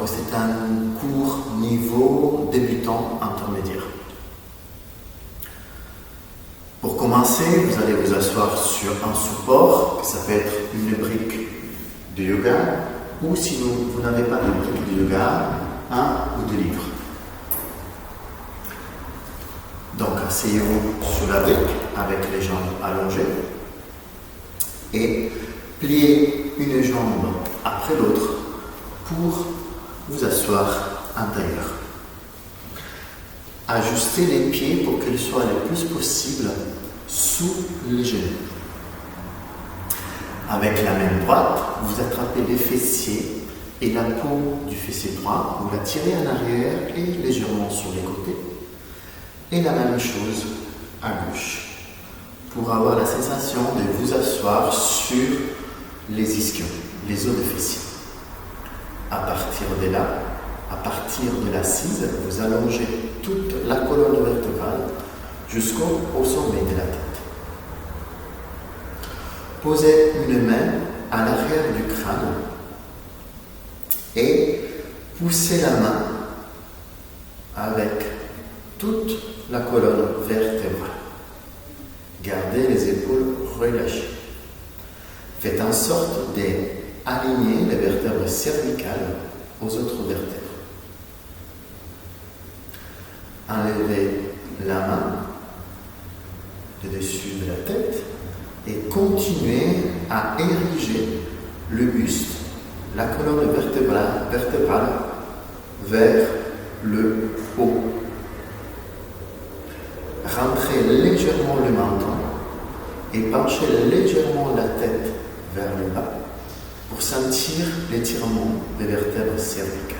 c'est un cours niveau débutant intermédiaire. Pour commencer, vous allez vous asseoir sur un support, ça peut être une brique de yoga, ou si vous n'avez pas de brique de yoga, un ou deux livres. Donc, asseyez-vous sur la brique avec les jambes allongées et pliez une jambe après l'autre pour vous asseoir intérieur. Ajustez les pieds pour qu'ils soient le plus possible sous les genoux. Avec la main droite, vous attrapez les fessiers et la peau du fessier droit, vous la tirez en arrière et légèrement sur les côtés. Et la même chose à gauche, pour avoir la sensation de vous asseoir sur les ischions, les os de fessier. À partir de là, à partir de l'assise, vous allongez toute la colonne vertébrale jusqu'au sommet de la tête. Posez une main à l'arrière du crâne et poussez la main avec toute la colonne vertébrale. Gardez les épaules relâchées. Faites en sorte d'aligner les vertèbres cervicales aux autres vertèbres. Enlevez la main de dessus de la tête et continuez à ériger le buste, la colonne vertébrale vers le haut. Rentrez légèrement le menton et penchez légèrement la tête vers le bas pour sentir l'étirement des vertèbres cervicales.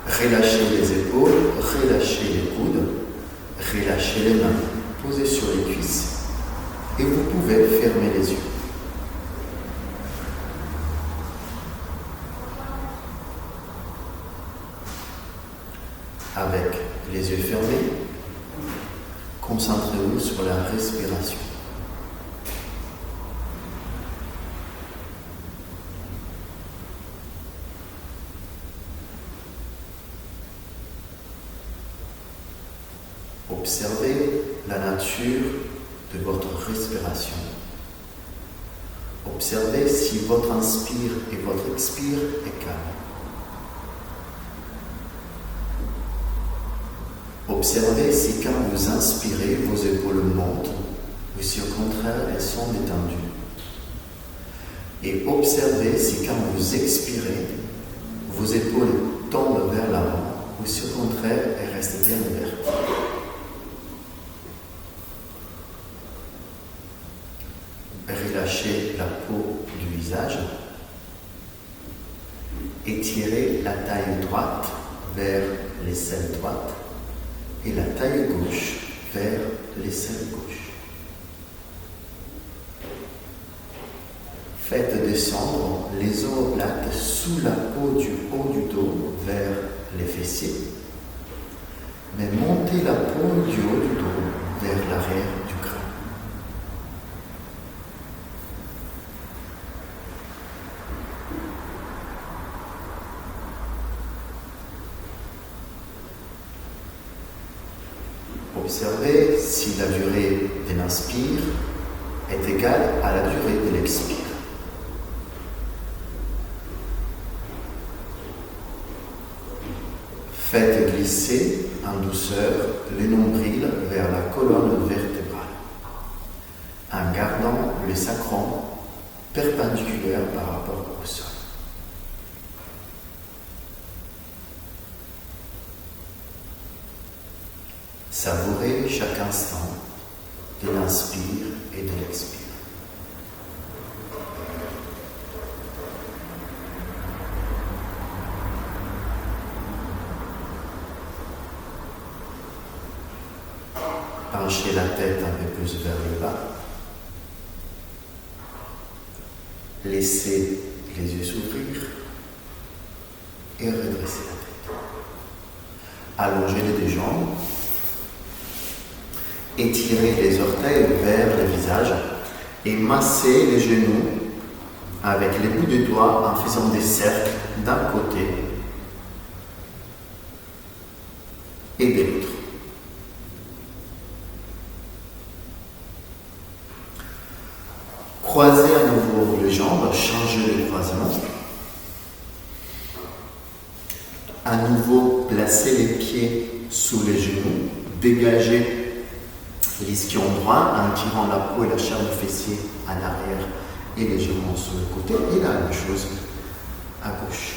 Relâchez les épaules, relâchez les coudes, relâchez les mains, posez sur les cuisses et vous pouvez fermer les yeux. Avec les yeux fermés, concentrez-vous sur la respiration. Observez la nature de votre respiration. Observez si votre inspire et votre expire est calme. Observez si quand vous inspirez, vos épaules montent ou si au contraire elles sont détendues. Et observez si quand vous expirez, vos épaules tombent vers l'avant ou si au contraire elles restent bien ouvertes. Relâchez la peau du visage. Étirez la taille droite vers l'aisselle droite et la taille gauche vers l'aisselle gauche. Faites descendre les omoplates sous la peau du haut du dos vers les fessiers, mais montez la peau du haut du dos vers l'arrière du crâne. Observez si la durée de l'inspire est égale à la durée de l'expire. Faites glisser en douceur le nombril vers la colonne vertébrale, en gardant le sacrum perpendiculaire par rapport au sol. Savourez chaque instant de l'inspire et de l'expire. Penchez la tête un peu plus vers le bas. Laissez les yeux s'ouvrir et redressez la tête. Allongez les deux jambes. Étirez les orteils vers le visage et massez les genoux avec les bouts de doigts en faisant des cercles d'un côté et de l'autre. Croisez à nouveau les jambes, changez le croisement. À nouveau, placez les pieds sous les genoux, dégagez l'ischion droit en tirant la peau et la chair du fessier en arrière et légèrement sur le côté. Et la même chose à gauche.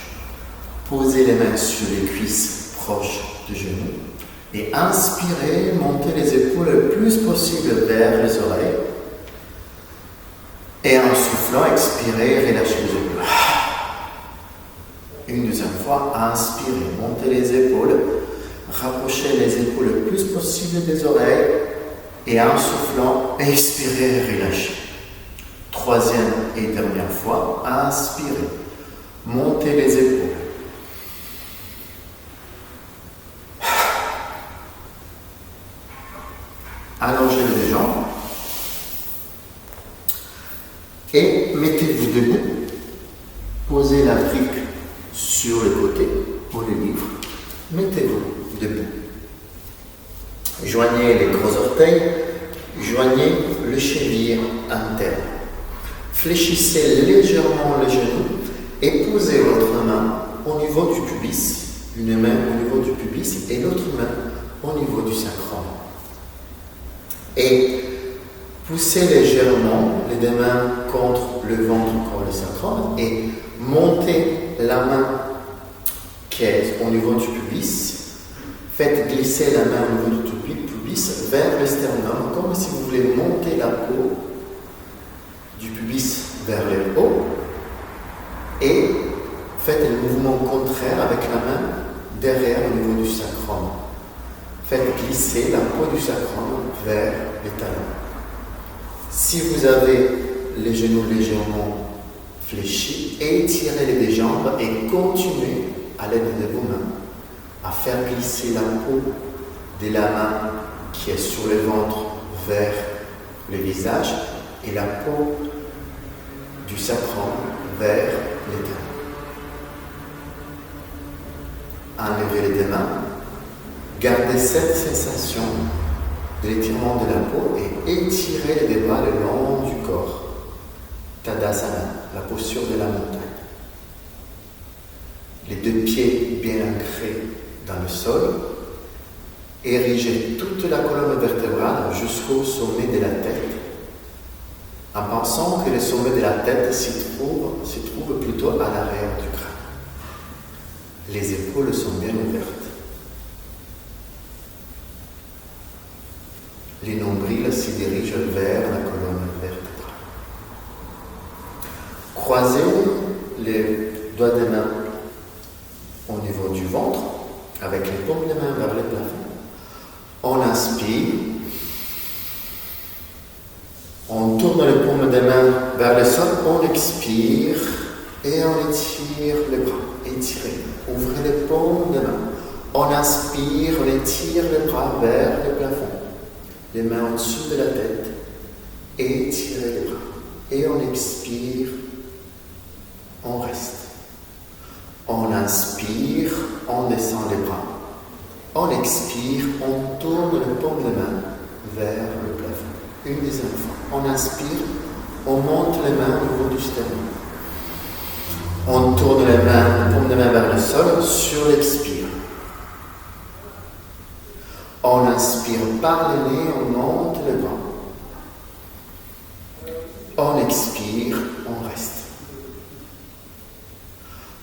Posez les mains sur les cuisses proches du genou et inspirez, montez les épaules le plus possible vers les oreilles. Et en soufflant, expirez, relâchez les épaules. Une deuxième fois, inspirez, montez les épaules, rapprochez les épaules le plus possible des oreilles et en soufflant, expirez, relâchez. Troisième et dernière fois, inspirez, montez les épaules. Allongez les jambes et mettez-vous debout. Posez la brique sur le côté ou le livre. Mettez-vous debout. Joignez les gros orteils, joignez le cheville interne. Fléchissez légèrement les genoux et posez votre main au niveau du pubis, une main au niveau du pubis et l'autre main au niveau du sacrum. Et poussez légèrement les deux mains contre le ventre, contre le sacrum et montez la main qui est au niveau du pubis. Faites glisser la main au niveau du pubis vers le sternum, comme si vous voulez monter la peau du pubis vers le haut. Et faites le mouvement contraire avec la main derrière au niveau du sacrum. Faites glisser la peau du sacrum vers les talons. Si vous avez les genoux légèrement fléchis, étirez les deux jambes et continuez à l'aide de vos mains à faire glisser la peau de la main qui est sur le ventre vers le visage et la peau du sacrum vers les talons. Enlevez les deux mains, gardez cette sensation de l'étirement de la peau et étirez les deux bras le long du corps. Tadasana, la posture de la montagne. Les deux pieds bien ancrés dans le sol. Érigez toute la colonne vertébrale jusqu'au sommet de la tête, en pensant que le sommet de la tête se trouve plutôt à l'arrière du crâne. Les épaules sont bien ouvertes. Les nombrils se dirigent vers la colonne vertébrale. Croisez les doigts des mains au niveau du ventre, avec les paumes des mains vers le plafond. On inspire, on tourne les paumes des mains vers le sol, on expire et on étire les bras. Étirez, ouvrez les paumes des mains. On inspire, on étire les bras vers le plafond. Les mains au-dessus de la tête, étirez les bras. Et on expire, on reste. On inspire, on descend les bras. On expire, on tourne les paumes des mains vers le plafond. Une deuxième fois. On inspire, on monte les mains au niveau du sternum. On tourne les paumes des mains vers le sol sur l'expire. On inspire par le nez, on monte les bras. On expire, on reste.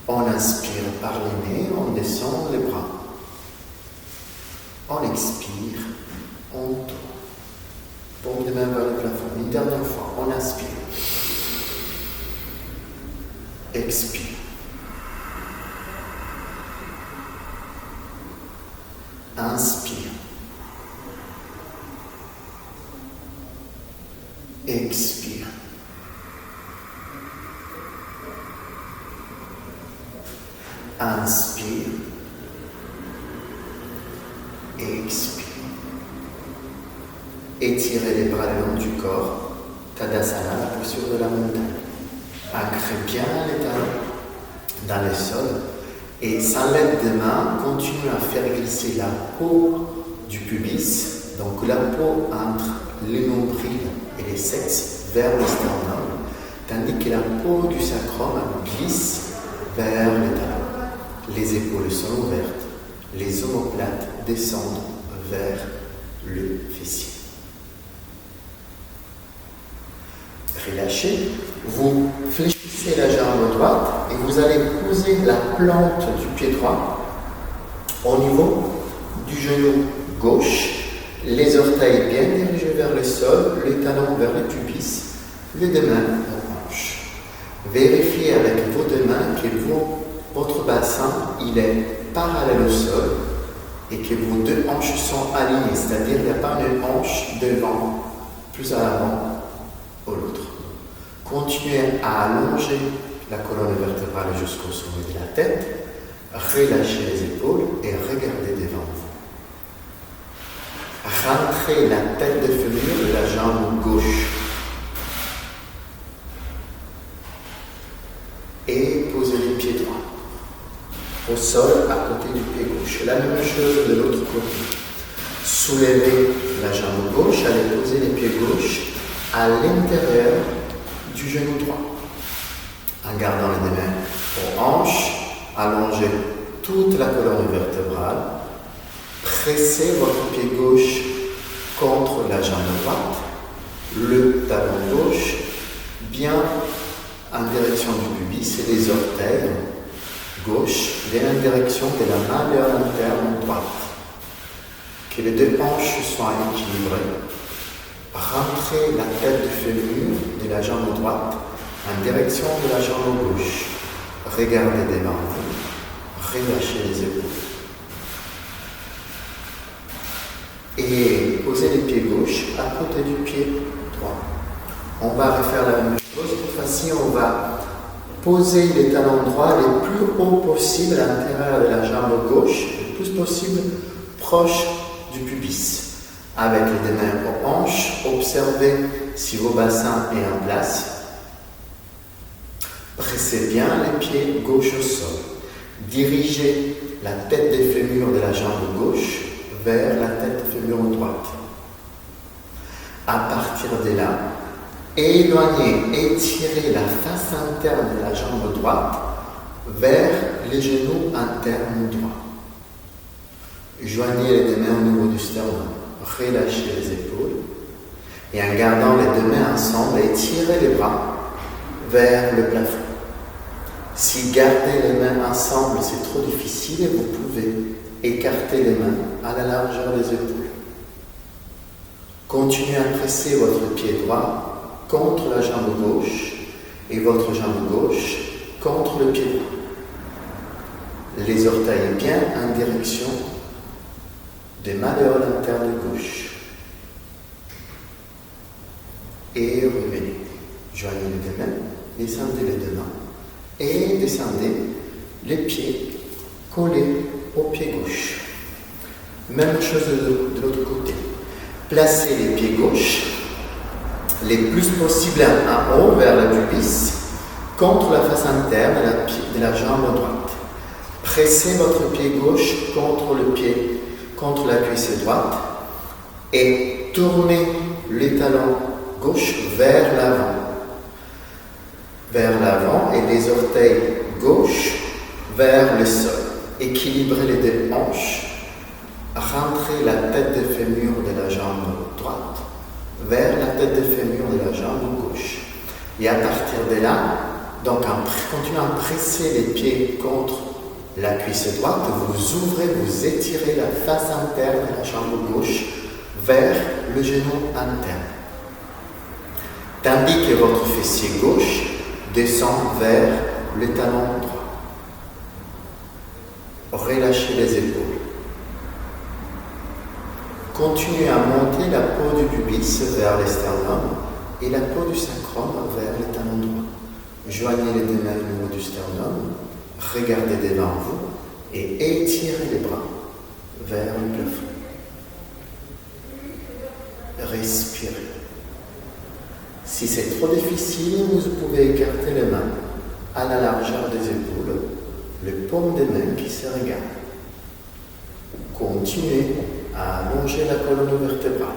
On inspire par le nez, on descend les bras. On expire, on tourne. Paume des mains vers le plafond. Une dernière fois, on inspire. Expire. Inspire. Expire. Inspire. Expire. Étirez les bras le long du corps. Tadasana, la posture de la montagne. ancrez bien les talons dans le sol et sans l'aide des mains, continuez à faire glisser la peau du pubis, donc la peau entre le nombril et les sexes vers le sternum, tandis que la peau du sacrum glisse vers les talons. Les épaules sont ouvertes, les omoplates descendent vers le fessier. Relâchez, vous fléchissez la jambe droite et vous allez poser la plante du pied droit au niveau du genou gauche, les orteils bien dirigés vers le sol, les talons vers le pubis, les deux mains aux hanches. Vérifiez avec vos deux mains que votre bassin il est parallèle au sol et que vos deux hanches sont alignées, c'est-à-dire qu'il n'y a pas une hanche devant, plus à l'avant ou l'autre. Continuez à allonger la colonne vertébrale jusqu'au sommet de la tête, relâchez les épaules et regardez devant vous. Rentrez la tête de fémur de la jambe gauche et posez les pieds droits au sol à côté du pied gauche. La même chose de l'autre côté. Soulevez la jambe gauche, allez poser les pieds gauche à l'intérieur du genou droit. En gardant les deux mains aux hanches, allongez toute la colonne vertébrale, pressez votre pied gauche contre la jambe droite, le talon gauche bien en direction du pubis et les orteils gauche bien en direction de la malléole interne droite. Que les deux hanches soient équilibrées. Rentrez la tête du fémur de la jambe droite en direction de la jambe gauche. Regardez devant vous, relâchez les épaules. Et posez les pieds gauche à côté du pied droit. On va refaire la même chose. Cette fois-ci, on va poser les talons droits les plus haut possible à l'intérieur de la jambe gauche, le plus possible proche du pubis. Avec les deux mains aux hanches, observez si vos bassins est en place. Pressez bien les pieds gauche au sol. Dirigez la tête des fémurs de la jambe gauche vers la tête des fémurs droite. À partir de là, éloignez, étirez la face interne de la jambe droite vers les genoux internes droits. Joignez les deux mains au niveau du sternum. Relâchez les épaules et en gardant les deux mains ensemble, étirez les bras vers le plafond. Si garder les mains ensemble c'est trop difficile, vous pouvez écarter les mains à la largeur des épaules. Continuez à presser votre pied droit contre la jambe gauche et votre jambe gauche contre le pied droit. Les orteils bien en direction des malléoles internes gauche. Et revenez. Joignez les deux mains, descendez les deux mains et descendez les pieds collés au pied gauche. Même chose de l'autre côté. Placez les pieds gauches les plus possible en haut vers le pubis contre la face interne de la jambe droite. Pressez votre pied gauche contre la cuisse droite et tournez les talons gauche vers l'avant et les orteils gauche vers le sol. Équilibrez les deux hanches. Rentrez la tête de fémur de la jambe droite vers la tête de fémur de la jambe gauche. Et à partir de là, donc en continuant à presser les pieds contre la cuisse droite, vous ouvrez, vous étirez la face interne de la jambe gauche vers le genou interne. Tandis que votre fessier gauche descend vers le talon droit. Relâchez les épaules. Continuez à monter la peau du pubis vers le sternum et la peau du sacrum vers le talon droit. Joignez les deux mains au niveau du sternum, regardez devant vous et étirez les bras vers le plafond. Respirez. Si c'est trop difficile, vous pouvez écarter les mains à la largeur des épaules, les paumes des mains qui se regardent. Continuez à allonger la colonne vertébrale.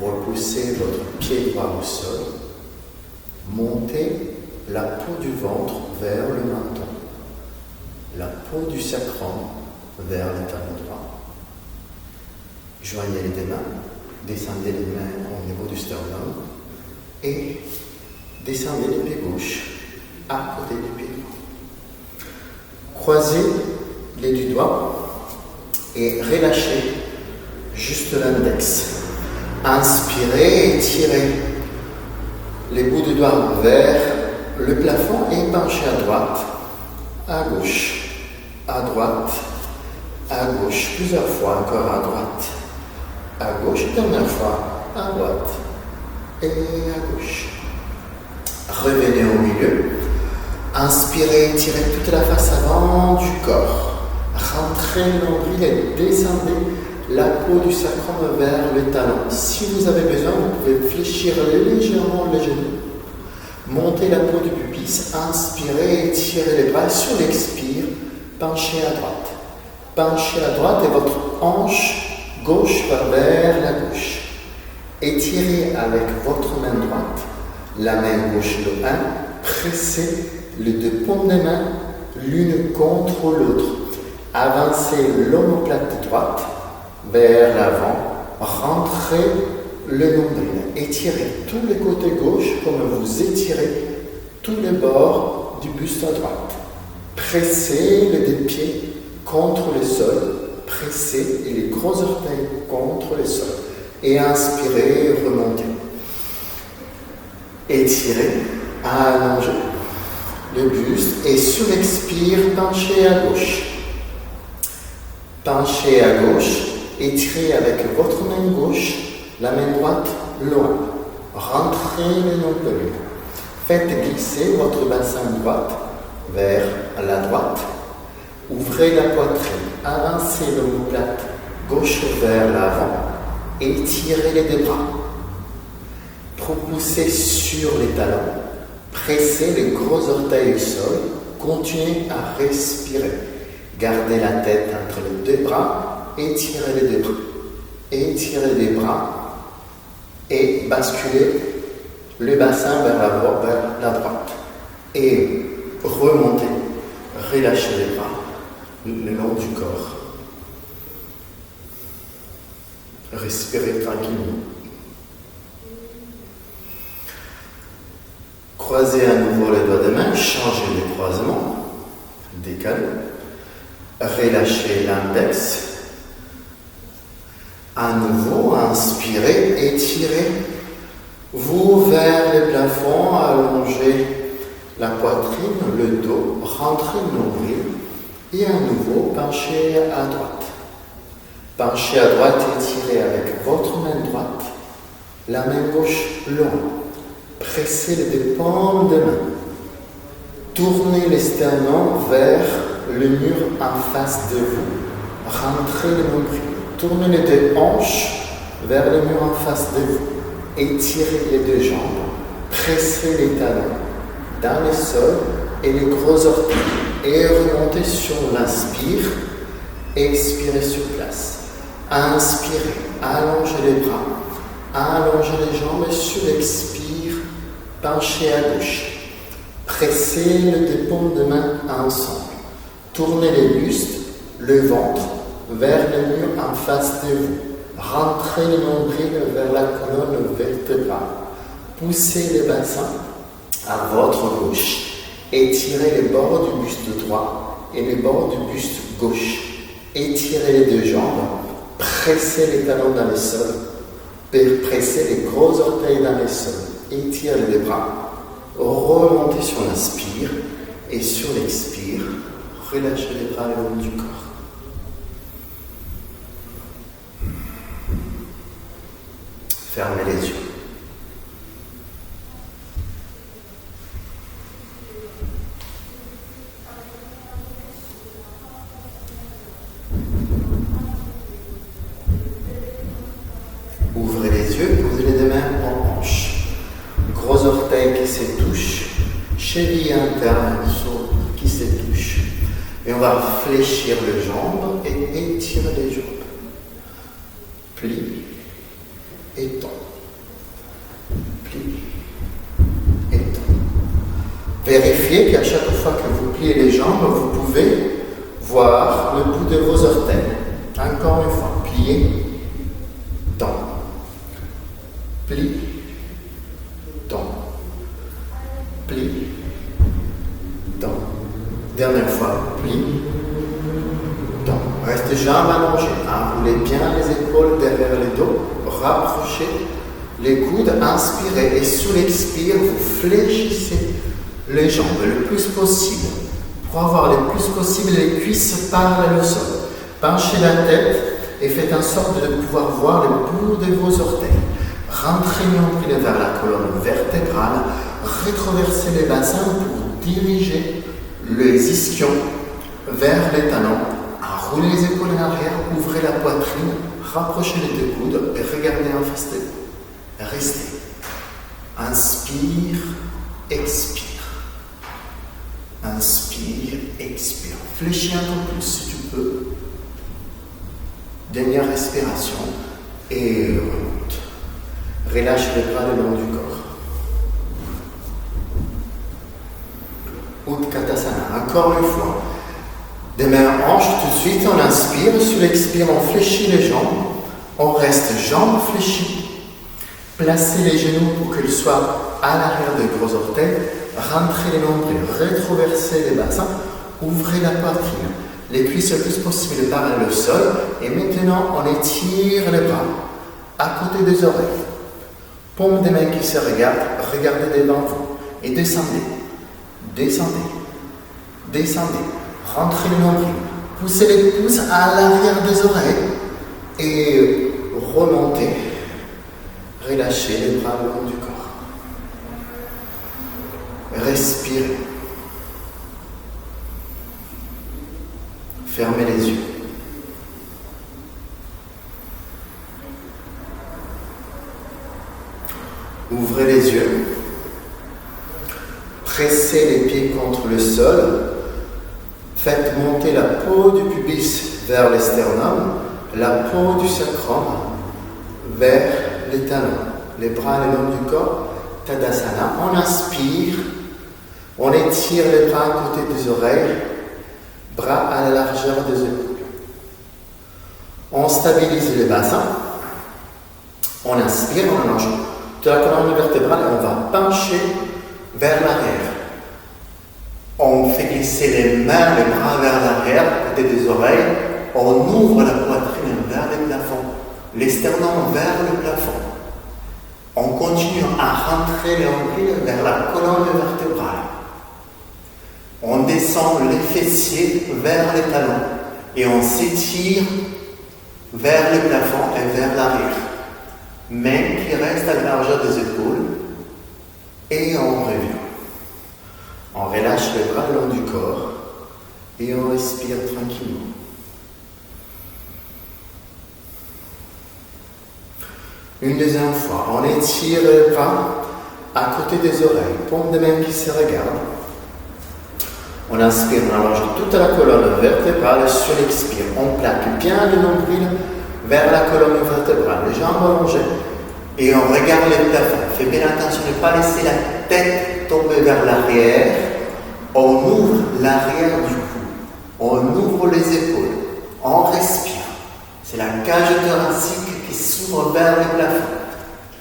Repoussez votre pied droit au sol. Montez la peau du ventre vers le menton. La peau du sacrum vers le talon droit. Joignez les deux mains. Descendez les mains au niveau du sternum. Et descendez le pied gauche à côté du pied droit. Croisez les deux doigts et relâchez juste l'index. Inspirez et tirez les bouts du doigt vers le plafond et penchez à droite, à gauche, à droite, à gauche, plusieurs fois encore à droite, à gauche, dernière fois à droite et à gauche. Revenez au milieu. Inspirez, tirez toute la face avant du corps. Rentrez le nombril et descendez la peau du sacrum vers le talon. Si vous avez besoin, vous pouvez fléchir légèrement les genoux. Montez la peau du pubis. Inspirez et tirez les bras. Sur l'expire, penchez à droite. Penchez à droite et votre hanche gauche va vers la gauche. Étirez avec votre main droite la main gauche le 1. Pressez les deux paumes des mains l'une contre l'autre. Avancez l'omoplate droite vers l'avant. Rentrez le nombril. Étirez tous les côtés gauche comme vous étirez tous les bords du buste à droite. Pressez les deux pieds contre le sol. Pressez les gros orteils contre le sol. Et inspirez et remontez. Étirez, allongez le buste et sur l'expire, penchez à gauche. Penchez à gauche, étirez avec votre main gauche, la main droite loin. Rentrez le nombril. Faites glisser votre bassin droite vers la droite. Ouvrez la poitrine, avancez l'omoplate gauche vers l'avant. Étirez les deux bras. Propulsez sur les talons. Pressez les gros orteils au sol. Continuez à respirer. Gardez la tête entre les deux bras. Étirez les deux bras. Étirez les bras. Et basculez le bassin vers la droite. Et remontez. Relâchez les bras le long du corps. Respirez tranquillement. Croisez à nouveau les doigts de main, changez les croisements, décalez, relâchez l'index. À nouveau, inspirez, étirez, vous vers le plafond, allongez la poitrine, le dos, rentrez le nombril et à nouveau, penchez à droite. Penchez à droite, étirez avec votre main droite, la main gauche loin. Pressez les deux paumes de main. Tournez les sternums vers le mur en face de vous. Rentrez le nombril. Tournez les deux hanches vers le mur en face de vous. Étirez les deux jambes. Pressez les talons dans le sol et les gros orteils. Et remontez sur l'inspire. Expirez sur place. Inspirez. Allongez les bras. Allongez les jambes et sur l'expire. Penchez à gauche. Pressez les deux paumes de main ensemble. Tournez les bustes, le ventre, vers le mur en face de vous. Rentrez le nombril vers la colonne vertébrale. Poussez le bassin à votre gauche. Étirez les bords du buste droit et les bords du buste gauche. Étirez les deux jambes. Pressez les talons dans le sol. Pressez les gros orteils dans le sol. Étirez les bras, remontez sur l'inspire et sur l'expire, relâchez les bras le long du corps. Fermez les yeux. Ouvrez les yeux, posez les deux mains en hanche. cheville interne qui se touche. Et on va fléchir les jambes et étirer les jambes. Plie et tend. Plie et tend. Vérifiez qu'à chaque fois que vous pliez les jambes, vous pouvez voir le bout de vos orteils. Encore une fois, pliez, tend. Plie, tend. Plie, tend. Dernière fois, plie, tend. Restez jambes allongées. Enroulez bien les épaules derrière le dos. Rapprochez les coudes. Inspirez et sous l'expire, vous fléchissez les jambes le plus possible. Pour avoir le plus possible les cuisses parallèles au sol. Penchez la tête et faites en sorte de pouvoir voir le bout de vos orteils. Rentrez le nombril vers la colonne vertébrale. Rétroversez les bassins pour diriger les ischions vers les talons. Enroulez les épaules en arrière, ouvrez la poitrine, rapprochez les deux coudes et regardez en face de vous. Restez. Inspire, expire. Inspire, expire. Fléchis un peu plus si tu peux. Dernière respiration et remonte. Relâche les bras le long du corps. Utkatasana, encore une fois. Des mains hanches tout de suite, on inspire, sur l'expire, on fléchit les jambes. On reste jambes fléchies. Placez les genoux pour qu'ils soient à l'arrière des gros orteils. Rentrez les nombrils, rétroversez les bassins, ouvrez la poitrine. Les cuisses le plus possible parallèles au sol. Et maintenant, on étire les bras à côté des oreilles. Paume des mains qui se regardent, regardez devant vous. Et descendez. Descendez, descendez, rentrez le nombril, poussez les pouces à l'arrière des oreilles et remontez, relâchez les bras le long du corps. Respirez, fermez les yeux. Ouvrez les yeux. Pressez les pieds contre le sol. Faites monter la peau du pubis vers le sternum, la peau du sacrum vers les talons. Les bras le long du corps. Tadasana. On inspire. On étire les bras à côté des oreilles. Bras à la largeur des épaules. On stabilise les bassins. On inspire, on allonge de la colonne vertébrale et on va pencher vers l'arrière. On fait glisser les mains, les bras vers l'arrière, côté des oreilles. On ouvre la poitrine vers le plafond, les sternums vers le plafond. On continue à rentrer les nombrils vers la colonne vertébrale. On descend les fessiers vers les talons et on s'étire vers le plafond et vers l'arrière. Mains qui restent à la largeur des épaules. Et on revient. On relâche les bras le long du corps et on respire tranquillement. Une deuxième fois, on étire les bras à côté des oreilles, paume de main qui se regardent. On inspire, on allonge toute la colonne vertébrale sur l'expire. On plaque bien le nombril vers la colonne vertébrale, les jambes allongées. Et on regarde le plafond. Fais bien attention de ne pas laisser la tête tomber vers l'arrière. On ouvre l'arrière du cou. On ouvre les épaules. On respire. C'est la cage thoracique qui s'ouvre vers le plafond.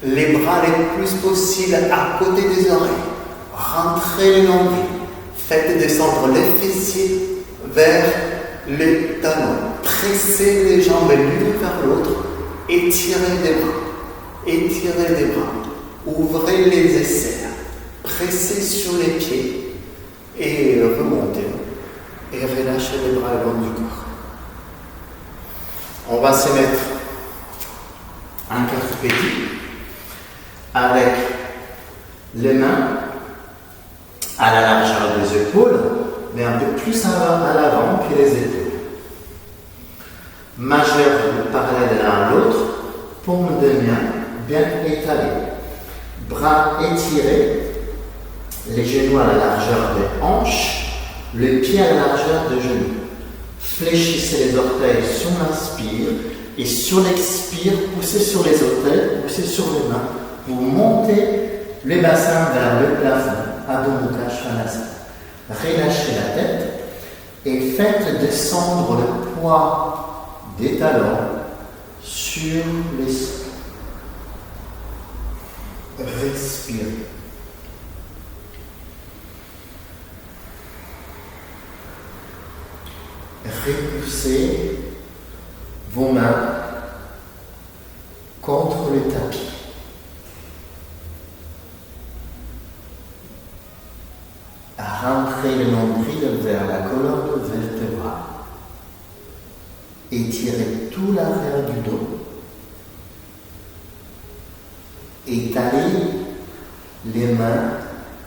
Les bras les plus possible à côté des oreilles. Rentrez les nombrils. Faites descendre les fessiers vers les talons. Pressez les jambes l'une vers l'autre. Étirez les bras. Étirez les bras, ouvrez les aisselles, pressez sur les pieds et remontez et relâchez les bras le long du corps. On va se mettre en quadrupédie avec les mains à la largeur des épaules, mais un peu plus à l'avant que les épaules. Majeur parallèle l'un à l'autre, paume de main bien étalée, bras étirés, Les genoux à la largeur des hanches, le pied à la largeur des genoux. Fléchissez les orteils sur l'inspire et sur l'expire, poussez sur les orteils, poussez sur les mains. Vous montez le bassin vers le plafond, Adho Mukha Svanasana. Relâchez la tête et faites descendre le poids des talons sur les sols. Respirez. Repoussez vos mains contre le tapis. Rentrez le nombril vers la colonne vertébrale. Étirez tout l'arrière du dos. Étalez les mains,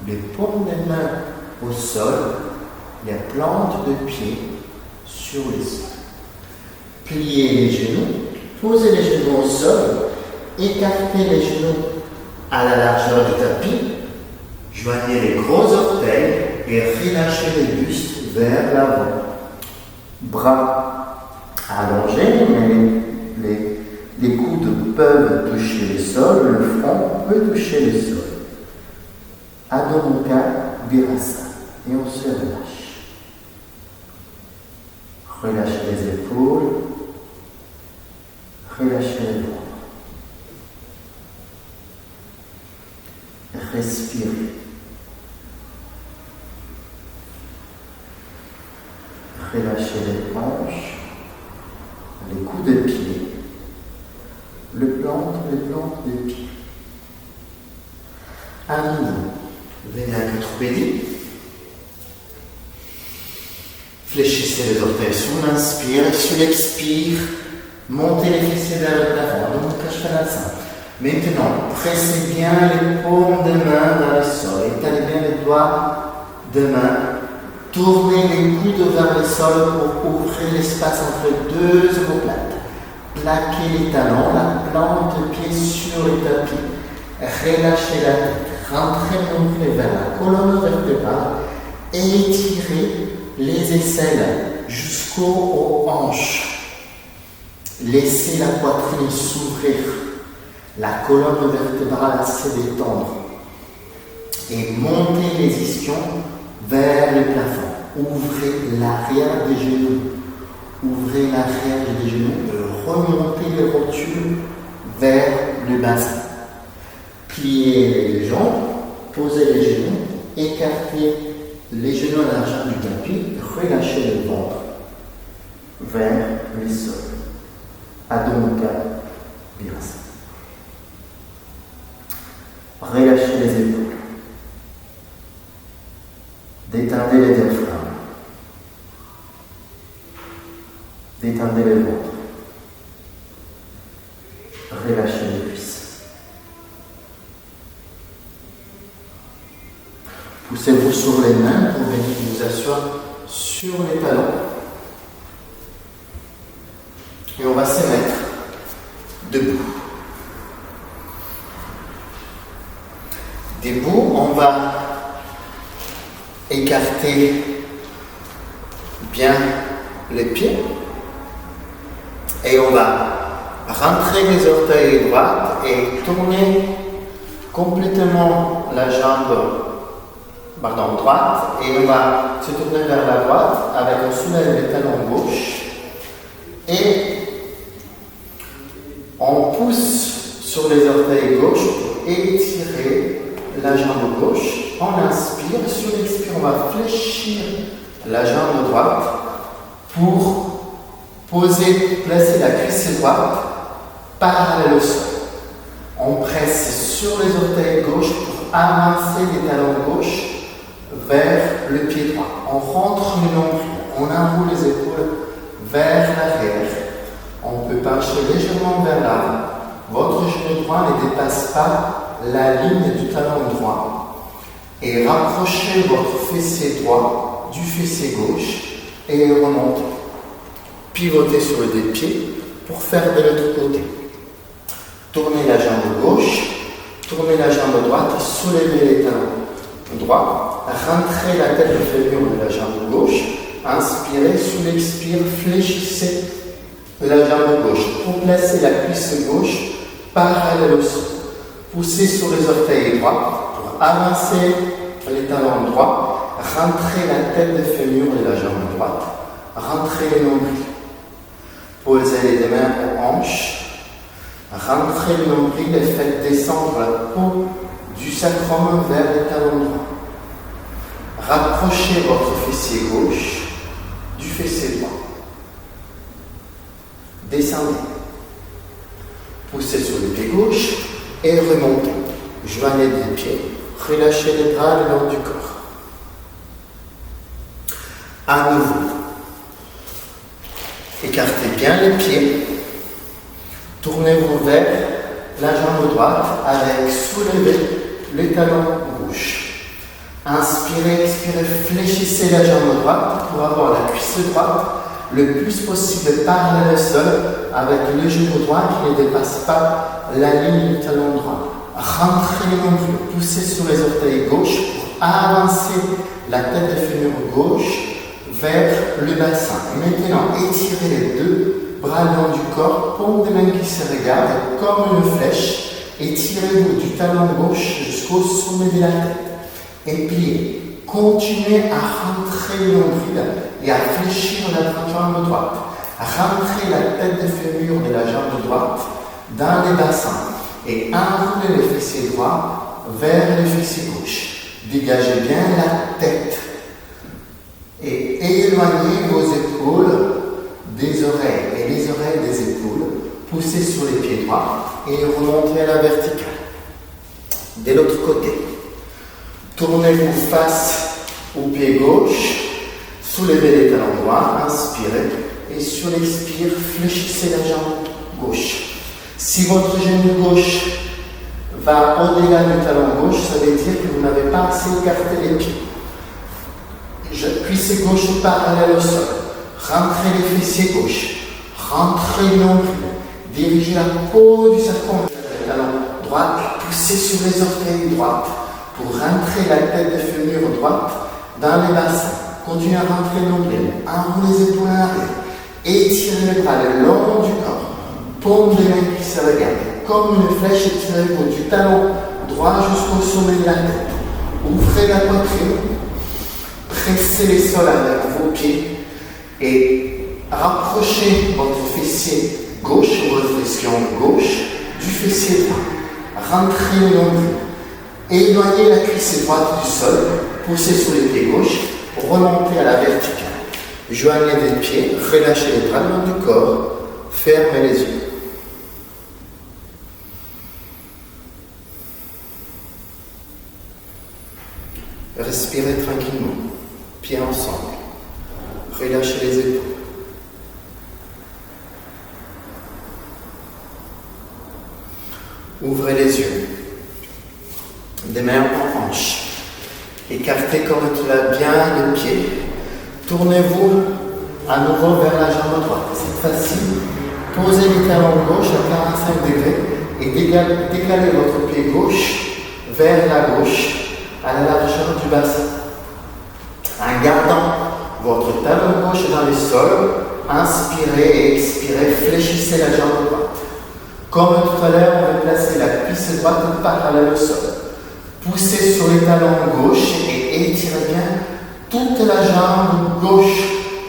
les paumes des mains au sol, les plantes de pied sur les sols. Pliez les genoux, posez les genoux au sol, écartez les genoux à la largeur du tapis, joignez les gros orteils et relâchez les bustes vers l'avant. Bras allongés, mais les coudes peuvent toucher le sol, le front peut toucher le sol. Adho Mukha Virasana. Et on se relâche. Relâchez les épaules, relâchez les bras. Respirez. Relâchez les hanches, les coups de pied, les plantes de pied. À nouveau, venez à quatre pédis. Fléchissez les orteils sur l'inspire et sur l'expire. Montez les fessiers vers le plafond. Adho Mukha Svanasana. Maintenant, pressez bien les paumes de main dans le sol. Étalez bien les doigts de main. Tournez les coudes vers le sol pour ouvrir l'espace entre deux omoplates. Plaquez les talons, la plante de pied sur le tapis. Relâchez la tête. Rentrez le nombril vers la colonne vertébrale et étirez les aisselles jusqu'aux hanches. Laissez la poitrine s'ouvrir, la colonne vertébrale se détendre et montez les ischions vers le plafond. Ouvrez l'arrière des genoux. Ouvrez l'arrière des genoux et remontez les rotules vers le bassin. Pliez les jambes, posez les genoux, écartez les genoux à la largeur du tapis, relâchez le ventre vers le sol. Adho Mukha Virasana. Relâchez les épaules. Détendez les diaphragmes. Détendez le ventre. Relâchez les cuisses. Poussez-vous sur les mains pour venir vous asseoir sur les talons. Et on va se mettre debout. Debout, on va écarter bien les pieds et on va rentrer les orteils droits et tourner complètement la jambe droite et on va se tourner vers la droite avec on soulève les talons gauche et on pousse sur les orteils gauche pour étirer la jambe gauche. On inspire, sur l'expire on va fléchir la jambe droite pour placer la cuisse droite parallèle au sol. On presse sur les orteils gauche pour avancer les talons gauche vers le pied droit. On rentre le nombril, on enroule les épaules vers l'arrière. On peut pencher légèrement vers l'avant. Votre genou droit ne dépasse pas la ligne du talon droit. Et rapprochez votre fessier droit du fessier gauche et remontez. Pivotez sur le pied pour faire de l'autre côté. Tournez la jambe gauche, tournez la jambe droite, soulevez les talons. droit, rentrez la tête de fémur de la jambe gauche, inspirez, sous l'expire, fléchissez la jambe gauche pour placer la cuisse gauche parallèle au sol. Poussez sur les orteils droits pour avancer les talons droits, rentrez la tête de fémur de la jambe droite, rentrez les nombrils. Posez les deux mains aux hanches, rentrez le nombril et faites descendre la peau du sacrum vers les talons droits. Rapprochez votre fessier gauche du fessier droit. Descendez. Poussez sur le pied gauche et remontez. Joignez les pieds, relâchez les bras le long du corps. À nouveau, écartez bien les pieds, tournez-vous vers la jambe droite avec soulever les talons gauche. Inspirez, expirez, fléchissez la jambe droite pour avoir la cuisse droite le plus possible parallèle au sol avec le genou droit qui ne dépasse pas la ligne du talon droit. Rentrez les nombrils, poussez sur les orteils gauche pour avancer la tête de fémur gauche vers le bassin. Maintenant, étirez les deux bras le long du corps, paume des mains qui se regardent comme une flèche. Étirez-vous du talon gauche jusqu'au sommet de la tête. Et pliez. Continuez à rentrer le nombril et à fléchir la jambe droite. Rentrez la tête de fémur de la jambe droite dans les bassins et enroulez le fessier droit vers le fessier gauche. Dégagez bien la tête et éloignez vos épaules des oreilles et les oreilles des épaules. Poussez sur les pieds droits et remontez à la verticale. De l'autre côté, tournez-vous face au pied gauche, soulevez les talons droits, inspirez et sur l'expire, fléchissez la jambe gauche. Si votre genou gauche va au-delà du talon gauche, ça veut dire que vous n'avez pas assez écarté les pieds. Cuisse gauche parallèle au sol. Rentrez les fessiers gauche. Rentrez le nombril. Dirigez la peau du sacrum vers le talon droit et poussez sur les orteils droits pour rentrer la tête de fémur droite dans les bassins. Continuez à rentrer le nombril. Enroulez les épaules en arrière. Étirez les bras le long du corps. Paume des mains qui se regardent. Comme une flèche, étirez-vous du talon droit jusqu'au sommet de la tête. Ouvrez la poitrine. Pressez les sols avec vos pieds et rapprochez votre fessier gauche, votre fessier gauche, du fessier droit. Rentrez le nombril. Éloignez la cuisse droite du sol. Poussez sur les pieds gauche. Remontez à la verticale. Joignez les pieds. Relâchez les bras le long du corps. Fermez les yeux. Respirez tranquillement. Pieds ensemble. Relâchez les épaules. Ouvrez les yeux. Des mains en hanche. Écartez comme cela bien les pieds. Tournez-vous à nouveau vers la jambe droite. C'est facile. Posez les talons gauche à 45 degrés et décalez votre pied gauche vers la gauche à la largeur du bassin. En gardant votre talon gauche dans le sol, inspirez et expirez, fléchissez la jambe droite. Comme tout à l'heure, on va placer la cuisse droite parallèle au sol. Poussez sur les talons gauche et étirez bien toute la jambe gauche.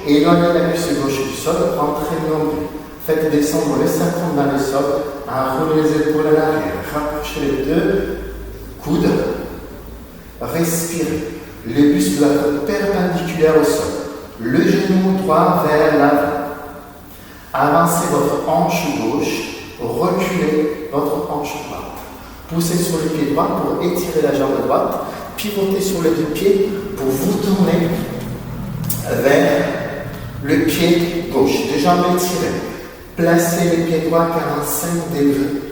Éloignez la cuisse gauche du sol, rentrez le nombril. Faites descendre le sacrum dans le sol, enroulez les épaules à l'arrière, rapprochez les deux coudes. Respirez. Le buste doit être perpendiculaire au sol. Le genou droit vers l'avant. Avancez votre hanche gauche. Reculez votre hanche droite. Poussez sur le pied droit pour étirer la jambe droite. Pivotez sur les deux pieds pour vous tourner vers le pied gauche. Deux jambes étirées. Placez les pieds droits à 45 degrés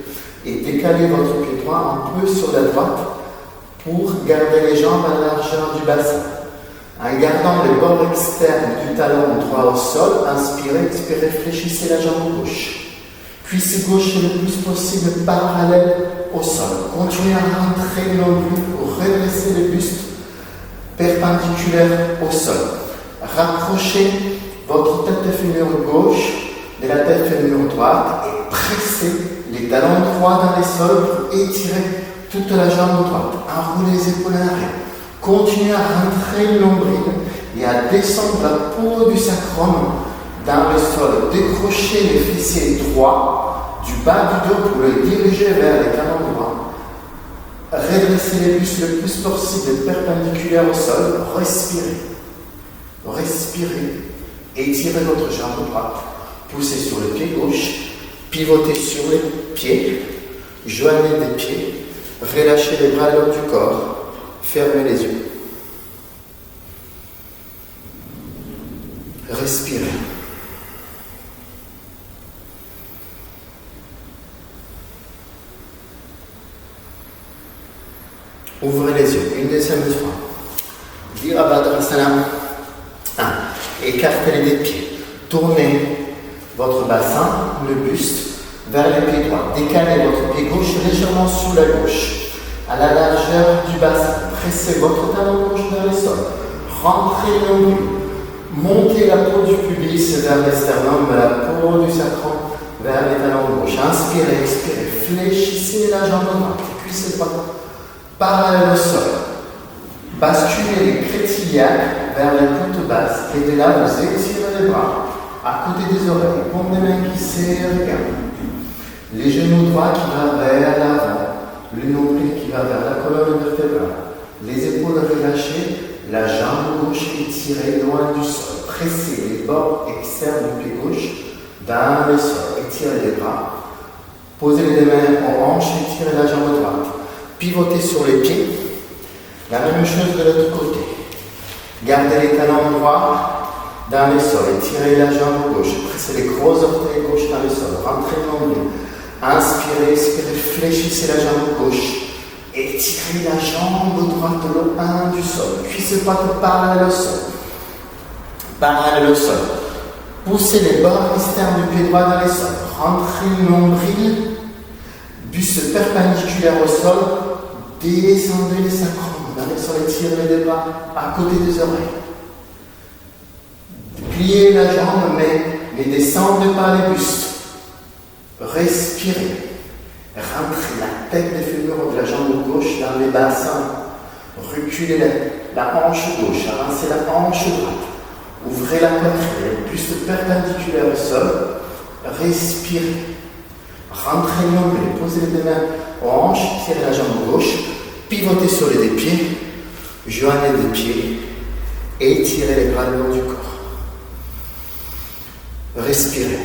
et décalez votre pied droit un peu sur la droite pour garder les jambes à la largeur du bassin. En gardant le bord externe du talon droit au sol, inspirez, expirez, fléchissez la jambe gauche. Cuisse gauche le plus possible parallèle au sol. Continuez à rentrer le nombril pour redresser le buste perpendiculaire au sol. Rapprochez votre tête de fémur gauche de la tête de fémur droite et pressez les talons droits dans les sols pour étirer toute la jambe droite. Enroulez les épaules en arrière. Continuez à rentrer le nombril et à descendre la peau du sacrum dans le sol. Décrochez les fessiers droits du bas du dos pour le diriger vers les talons droits. Redressez les bustes le plus possible perpendiculaire au sol. Respirez. Respirez. Étirez votre jambe droite. Poussez sur le pied gauche. Pivotez sur les pieds. Joignez les pieds. Relâchez les bras le long du corps. Fermez les yeux. Respirez. Ouvrez les yeux. Une deuxième fois. Virabhadrasana. 1. Écartez les pieds. Tournez votre bassin, le buste, vers les pieds droits. Décalez votre pied gauche légèrement sous la gauche. À la largeur du bassin, pressez votre talon gauche vers le sol. Rentrez le nombril. Montez la peau du pubis vers l'esternum, la peau du sacrum vers les talons gauche. Inspirez, expirez. Fléchissez la jambe droite, cuisse droite parallèle au sol. Basculez les crétiliacs vers les côtes basses et de là vous étirez les bras à côté des oreilles. Paume des mains qui serrent les gammes. Les genoux droits qui vont vers l'avant. Le nombril qui va vers la colonne vertébrale. Les épaules relâchées, la jambe gauche étirée loin du sol. Pressez les bords externes du pied gauche dans le sol. Étirez les bras. Posez les mains aux hanches, étirez la jambe droite. Pivotez sur les pieds. La même chose de l'autre côté. Gardez les talons droits dans le sol. Étirez la jambe gauche. Pressez les gros orteils gauche dans le sol. Rentrez le nombril. Inspirez, expirez, fléchissez la jambe gauche. Étirez la jambe droite le long du sol. Cuisse droite parallèle au sol. Parallèle au sol. Poussez les bords externes du pied droit dans le sol. Rentrez le nombril. Buste perpendiculaire au sol. Descendez les sacrum dans le sol. Étirez les bras à côté des oreilles. Pliez la jambe, mais ne descendez pas les bustes. Respirez. Rentrez la tête des fémurs de la jambe gauche dans les bassins. Reculez la hanche gauche. Avancez la hanche droite. Ouvrez la poitrine. Buste perpendiculaire au sol. Respirez. Rentrez le nombril. Posez les mains aux hanches. Tirez la jambe gauche. Pivotez sur les deux pieds. Joignez les pieds. Et étirez les bras le long du corps. Respirez.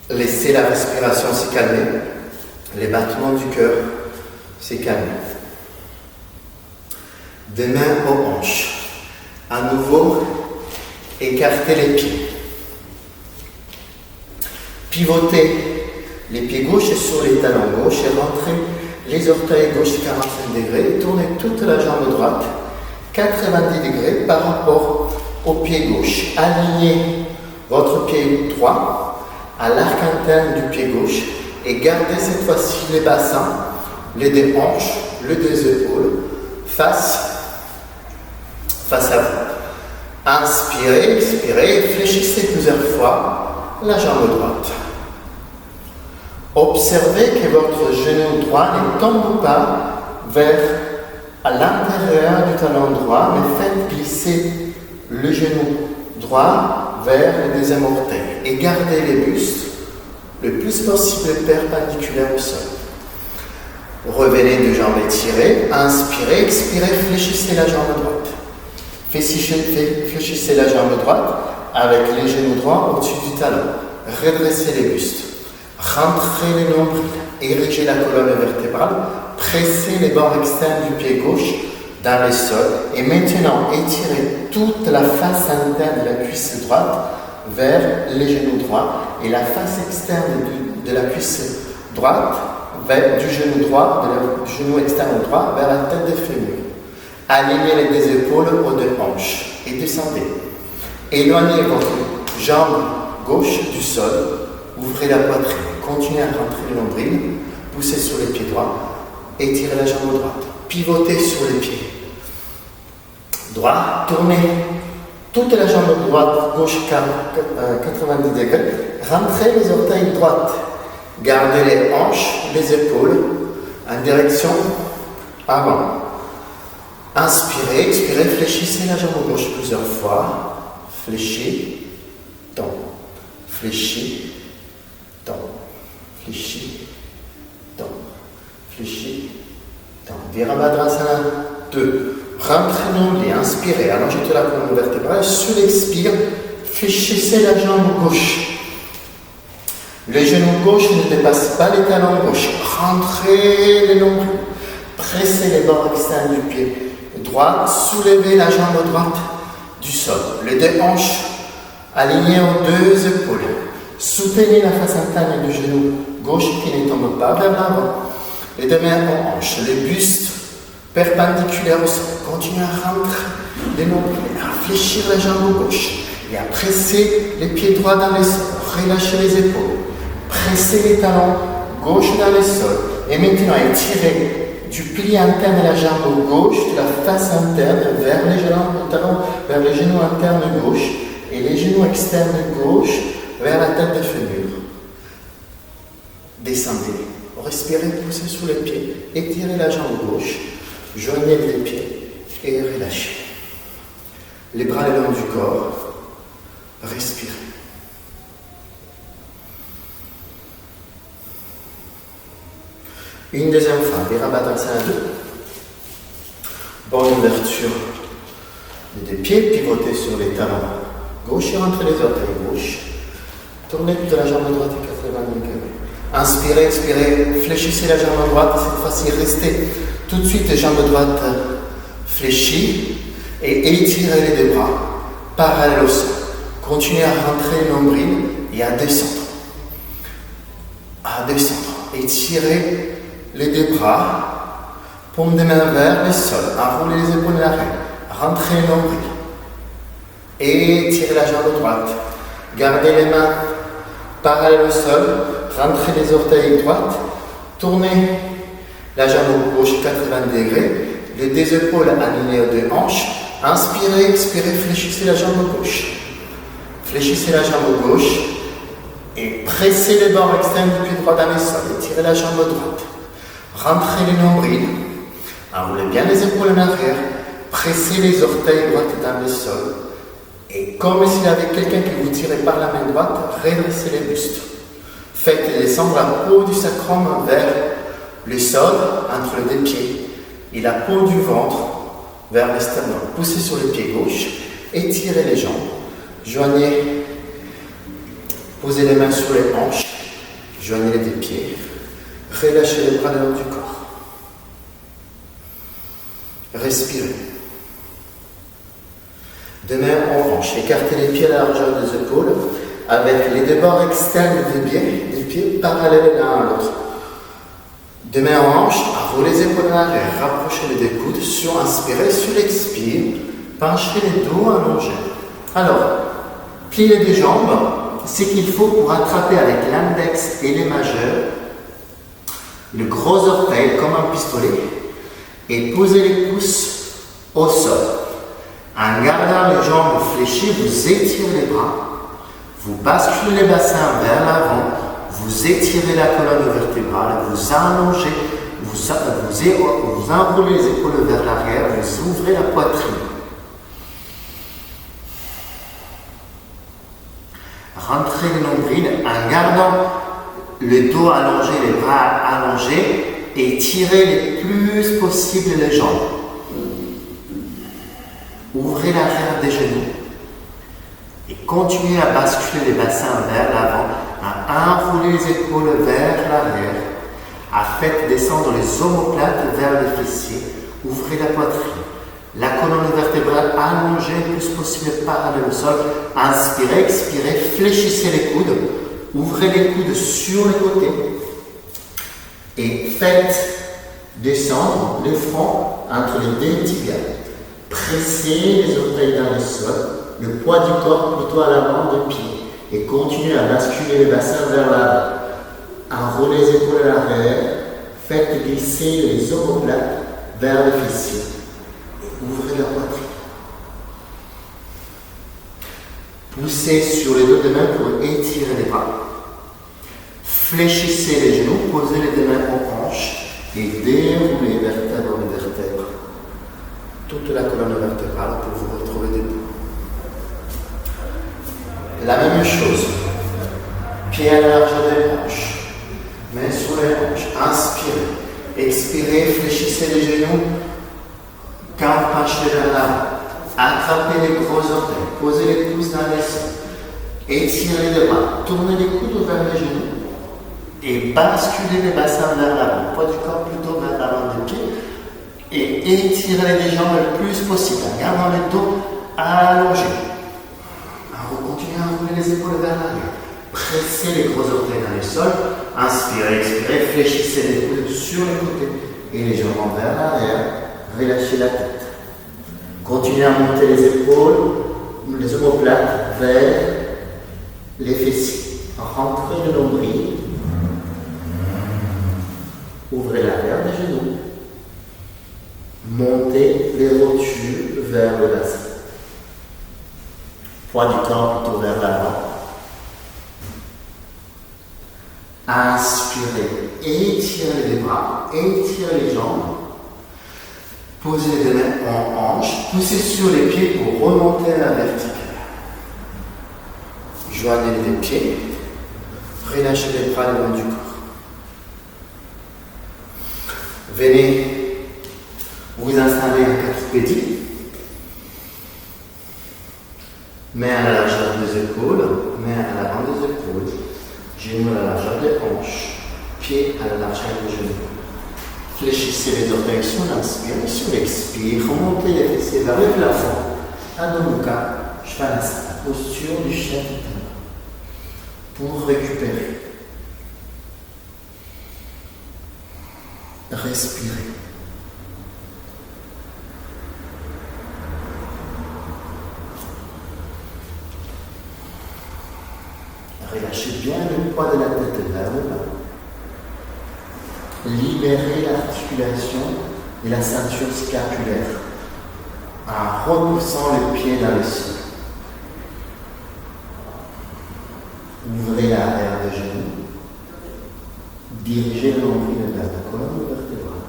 Laissez la respiration se calmer, les battements du cœur se calmer. Des mains aux hanches. À nouveau, écartez les pieds. Pivotez les pieds gauches sur les talons gauches et rentrez les orteils gauche 45 degrés. Tournez toute la jambe droite 90 degrés par rapport au pied gauche. Alignez votre pied droit à l'arc interne du pied gauche et gardez cette fois-ci les bassins, les deux hanches, les deux épaules face à vous. Inspirez, expirez, fléchissez plusieurs fois la jambe droite. Observez que votre genou droit ne tombe pas à l'intérieur du talon droit, mais faites glisser le genou droit vers le deuxième orteil et gardez les bustes le plus possible perpendiculaires au sol. Revenez de jambes étirées, inspirez, expirez, fléchissez la jambe droite. Fléchissez la jambe droite avec les genoux droits au-dessus du talon. Redressez les bustes. Rentrez les nombrils. Érigez la colonne vertébrale. Pressez les bords externes du pied gauche dans le sol. Et maintenant, étirez toute la face interne de la cuisse droite vers les genoux droits et la face externe de la cuisse droite du genou droit, du genou externe droit vers la tête des fémurs. Alignez les deux épaules aux deux hanches et descendez. Éloignez votre jambe gauche du sol, ouvrez la poitrine, continuez à rentrer le nombril, poussez sur les pieds droits, étirez la jambe droite, pivotez sur les pieds droits, tournez toute la jambe droite, gauche 90 degrés, rentrez les orteils droites, gardez les hanches, les épaules en direction avant. Inspirez, expirez, fléchissez la jambe gauche plusieurs fois, fléchis, tombe, fléchis, tombe, fléchis, tombe, fléchis, tombe. Virabhadrasana 2. Rentrez nombril, inspirez, allongez toute la colonne vertébrale, sur l'expire, fléchissez la jambe gauche. Le genou gauche ne dépasse pas les talons gauche. Rentrez le nombril, pressez les bords externes du pied droit, soulevez la jambe droite du sol. Les deux hanches alignées aux deux épaules. Soutenez la face interne du genou gauche qui ne tombe pas vers l'avant. Les deux mains en hanches, les bustes perpendiculaires au sol. Continuez à rentrer les nombrils, à fléchir la jambe gauche et à presser les pieds droits dans les sols. Relâchez les épaules, pressez les talons gauche dans les sols et maintenant étirez du pli interne de la jambe gauche, de la face interne vers les talons, vers les genoux internes gauche et les genoux externes gauche vers la tête de fémur. Descendez, respirez, poussez sur les pieds, étirez la jambe gauche, joignez les pieds et relâchez. Les bras le long du corps, respirez. Une deuxième fois, Virabhadrasana 2. Bonne ouverture des deux pieds, pivotez sur les talons gauche et rentrez les orteils gauche. Tournez toute la jambe droite et 80 degrés. Inspirez, expirez, fléchissez la jambe droite. Cette fois-ci, restez tout de suite jambe droite fléchie et étirez les deux bras parallèles au sol. Continuez à rentrer le nombril et à descendre. À descendre. Étirez les deux bras, paume des mains vers le sol, enroulez les épaules à l'arrière, rentrez le nombril, étirez la jambe droite, gardez les mains parallèles au sol, rentrez les orteils droites, tournez la jambe gauche 80 degrés, les deux épaules alignées aux deux hanches, inspirez, expirez, fléchissez la jambe gauche, fléchissez la jambe gauche et pressez les bords externes du pied droit dans le sol, étirez la jambe droite. Rentrez les nombrils, enroulez bien les épaules en arrière, pressez les orteils droits dans le sol et comme s'il y avait quelqu'un qui vous tirait par la main droite, redressez les bustes. Faites descendre la peau du sacrum vers le sol entre les deux pieds et la peau du ventre vers l'esternum. Poussez sur le pied gauche, étirez les jambes, joignez, posez les mains sur les hanches, joignez les deux pieds. Relâchez les bras le long du corps. Respirez. De main en hanche, écartez les pieds à la largeur des épaules avec les deux bords externes des pieds parallèles l'un à l'autre. De main en hanche, enroulez les épaules en arrière, rapprochez les deux coudes, sur inspirez, sur l'expire, penchez les dos allongés. Alors, pliez les deux jambes, ce qu'il faut pour attraper avec l'index et les majeurs le gros orteil comme un pistolet et posez les pouces au sol. En gardant les jambes fléchies, vous étirez les bras, vous basculez les bassins vers l'avant, vous étirez la colonne vertébrale, vous allongez, vous enroulez les épaules vers l'arrière, vous ouvrez la poitrine. Rentrez le nombril en gardant le dos allongé, les bras allongés et tirez le plus possible les jambes. Ouvrez l'arrière des genoux et continuez à basculer les bassins vers l'avant, à enrouler les épaules vers l'arrière, à faire descendre les omoplates vers les fessiers, ouvrez la poitrine. La colonne vertébrale allongée le plus possible parallèle au sol. Inspirez, expirez, fléchissez les coudes. Ouvrez les coudes sur les côtés et faites descendre le front entre les deux tibias. Pressez les orteils dans le sol, le poids du corps plutôt à l'avant des pieds. et continuez à basculer le bassin vers l'avant. Enroulez les épaules à l'arrière, faites glisser les omoplates vers le fessier. Ouvrez la poitrine. Poussez sur les dos des mains pour étirer les bras. Fléchissez les genoux, posez les deux mains aux hanches et déroulez vertèbre en vertèbre toute la colonne vertébrale pour vous retrouver debout. La même chose. Pieds à la largeur des hanches. Mains sur les hanches. Inspirez. Expirez. Fléchissez les genoux. Quand penchez vers l'avant. Attrapez les gros orteils. Posez les pouces dans les seins. Étirez les bras. Tournez les coudes vers les genoux. Et basculez les bassins vers l'avant. Poids du corps plutôt vers l'avant des pieds. Et étirez les jambes le plus possible. En gardant le dos allongé. Continuez à rouler les épaules vers l'arrière. Pressez les gros orteils dans le sol. Inspirez, expirez, fléchissez les coudes sur les côtés. Et les jambes vers l'arrière. Relâchez la tête. Continuez à monter les épaules, les omoplates vers les fessiers. Rentrez le nombril. Ouvrez l'arrière des genoux. Montez les rotules vers le bassin. Poids du corps plutôt vers l'avant. Inspirez, étirez les bras, étirez les jambes. Posez les mains en hanche, poussez sur les pieds pour remonter à la verticale. Joignez les pieds, relâchez les bras le long du corps. Venez vous installer en quadrupédie. Mains à la largeur des épaules, mains à l'avant des épaules, genoux à la largeur des hanches, pieds à la largeur des genoux. Fléchissez les orteils sur l'inspire et sur l'expire. Remontez les fessiers vers le plafond. Adho Mukha Svanasana, posture du chien titan. Pour récupérer. Respirez. Relâchez bien le poids de la tête vers le bas. Libérez l'articulation et la ceinture scapulaire en repoussant le pied dans le sol. Ouvrez l'arrière des genoux. Dirigez le nombril vers la colonne vertébrale.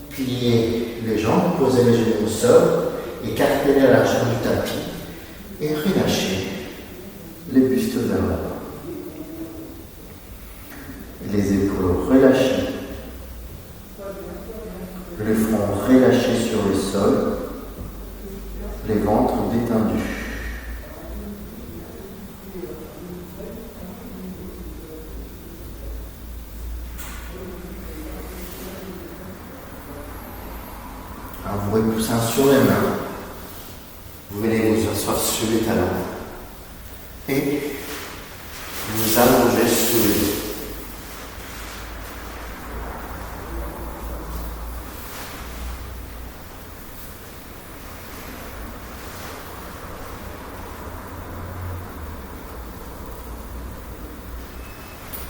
Pliez les jambes, posez les genoux au sol, écartez la largeur du tapis et relâchez les bustes vers l'avant. Les épaules relâchées, le front relâché sur le sol, les ventres détendus. En vous repoussant sur les mains, vous venez vous asseoir sur les talons et vous allongez sur le dos.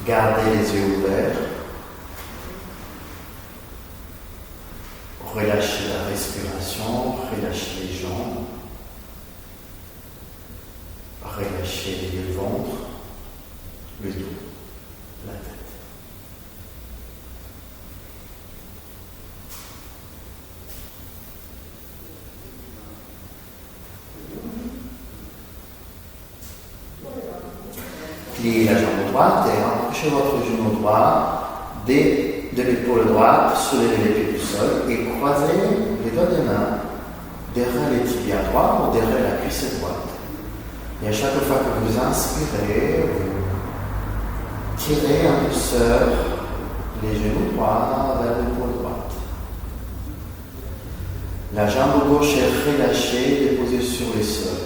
Gardez les yeux ouverts. Relâchez la respiration, relâchez les jambes. Relâchez le ventre, le dos, la tête. Pliez la jambe droite et rapprochez votre genou droit de l'épaule droite, soulevez les pieds du sol et croisez les doigts des mains derrière les tibias droits ou derrière la cuisse droite. Et à chaque fois que vous inspirez, vous tirez en douceur les genoux droits vers l'épaule droite. La jambe gauche est relâchée, déposée sur le sol.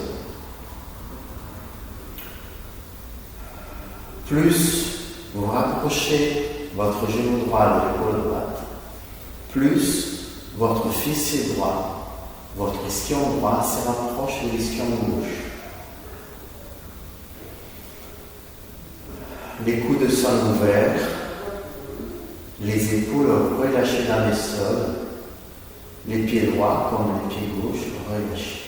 Plus vous rapprochez votre genou droit de l'épaule droite, plus votre fessier droit Votre ischion droit se rapproche de l'ischion gauche. Les coudes sont ouverts, les épaules relâchées dans le sol, les pieds droits comme les pieds gauches relâchés.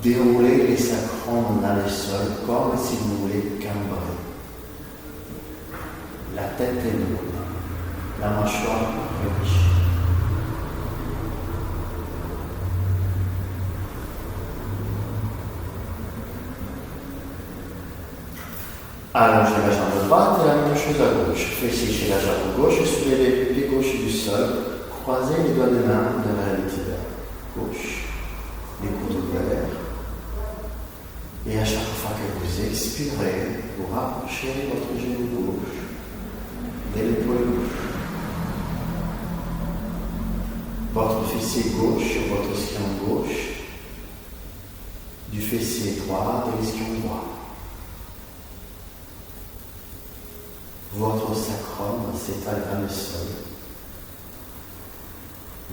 Déroulez les sacrums dans le sol comme si vous voulez cambrer. La tête est lourde, la mâchoire relâchée. Allongez la jambe droite et la même chose à gauche. Fessez chez la jambe gauche, soulevez les pieds gauche du sol, croisez les doigts de main devant le tibia gauche, les coudes ouverts. Et à chaque fois que vous expirez, vous rapprochez votre genou gauche de l'épaule gauche. Votre fessier gauche, votre ischion gauche, du fessier droit de l'ischion droit. Votre sacrum s'étale dans le sol.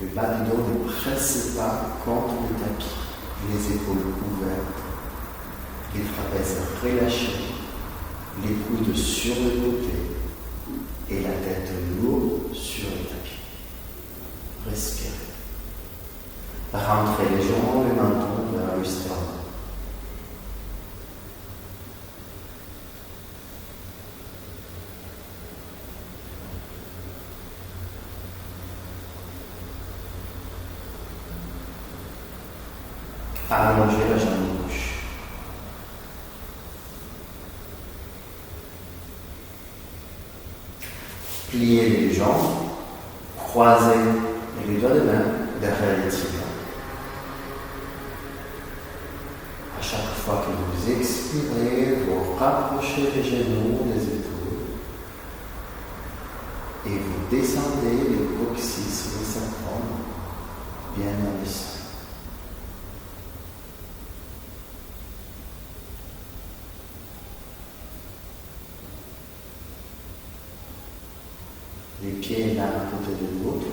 Le bas du dos ne presse pas contre le tapis. Les épaules ouvertes, les trapèzes relâchés, les coudes sur le côté et la tête lourde sur le tapis. Respirez. Rentrez légèrement le menton vers le sternum. Allongez la jambe gauche. Pliez les jambes, croisez les doigts de main derrière les tibias. À chaque fois que vous expirez, vous rapprochez les genoux des épaules et vous descendez le coccyx, le sacrum, bien dans le sol. Les pieds l'un à côté de l'autre,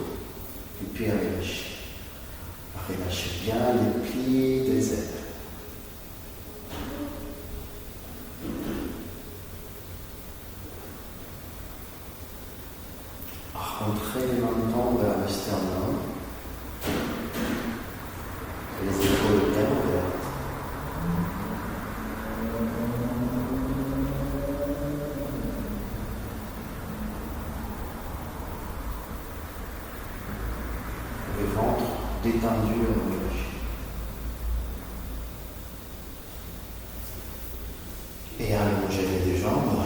et puis relâchez. Relâchez bien les plis des ailes. Rentrez les mentons vers le sternum, les épaules bien ouvertes. Détendu et relâché. Et allongez les deux jambes,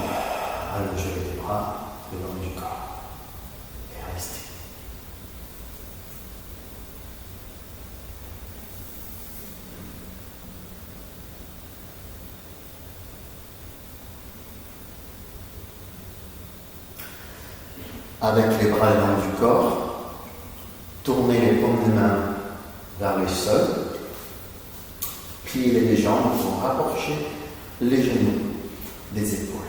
allongez les bras le long du corps. Et restez. Avec les bras le long du corps, tournez les paumes de main vers le sol, pliez les jambes pour rapprocher les genoux des épaules.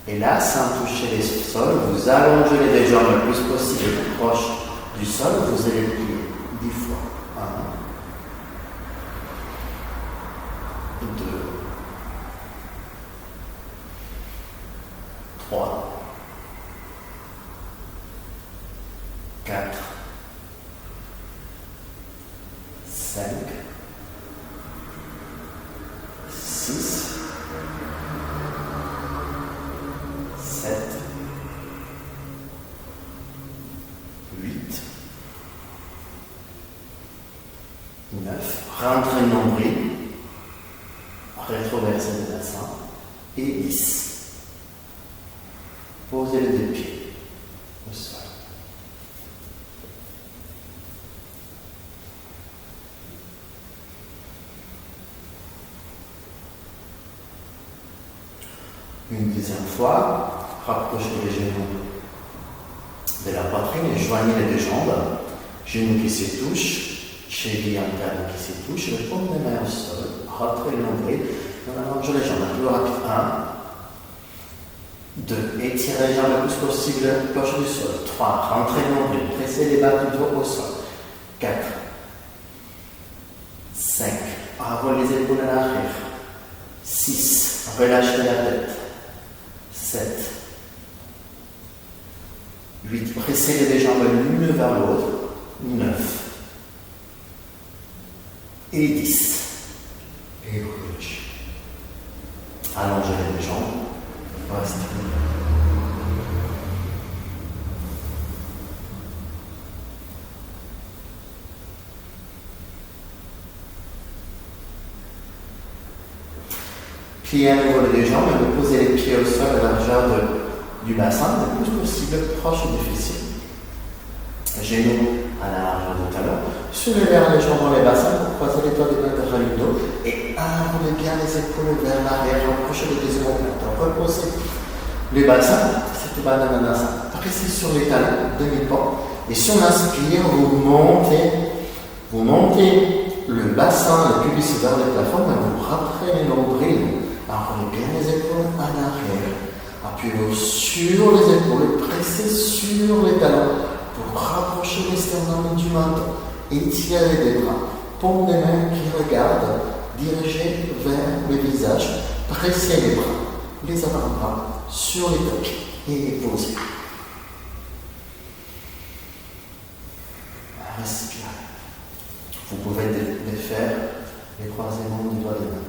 Et là, sans toucher le sol, vous allongez les deux jambes le plus possible proche du sol, vous allez plier 10 fois. 1, 2, 3, 4, 5, 6, 7, 8, 9, rentrez le nombril, rétroversez le bassin, et 10. Posez les deux pieds au sol. Une deuxième fois, rapprochez les genoux de la poitrine et joignez les deux jambes. Genoux qui se touchent, cheville interne qui se touche, les paumes de main au sol, rentrez le nombril, on allonge les jambes, plus rapide. 1, 2. Étirez les jambes le plus possible proche du sol. 3. Rentrez le nombril. Pressez les bas du dos au sol. 4. 5. Enroulez les épaules à l'arrière. 6. Relâchez la tête. 7. 8. Pressez les deux jambes l'une vers l'autre. 9. Et 10. Et relâchez. Allongez les deux jambes. Restez. Pliez à nouveau les deux jambes et vous posez les pieds au sol à la largeur du bassin, le plus possible proche du fessier. Genoux à la largeur du talon. Soulevez légèrement les bassins pour croiser les doigts des mains derrière le dos et enroulez bien les épaules vers l'arrière. Rapprochez les deux omoplates. Reposez les bassins, c'était Badananasana. Pressez sur les talons, demi-pont. Et si on inspire, vous montez le bassin, le pubis vers le plafond, mais vous rattrapez les nombrils. Enroulez bien les épaules à l'arrière. Appuyez-vous sur les épaules, pressez sur les talons pour rapprocher les sternums du menton. Étirez les bras, paume des mains qui regardent, dirigez vers le visage. Pressez les bras, les avant-bras sur les touches et posez. Respirez. Vous pouvez défaire les croisements des doigts des mains.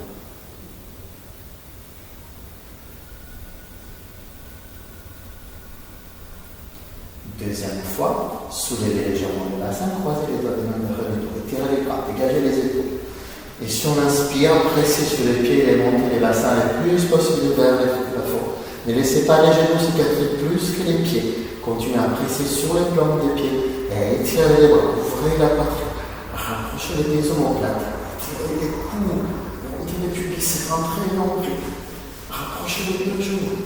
Deuxième fois, soulevez légèrement le bassin, croisez les doigts des mains vers le dos, étirez les bras, dégagez les épaules. Et si on inspire, pressez sur les pieds et montez les bassins le plus possible vers le plafond. Ne laissez pas les genoux cicatrer plus que les pieds. Continuez à presser sur les plantes des pieds et étirez les bras, ouvrez la poitrine, rapprochez les deux omoplates, étirez les coudes, montez les pubis, rentrez le nombril, rapprochez les deux genoux.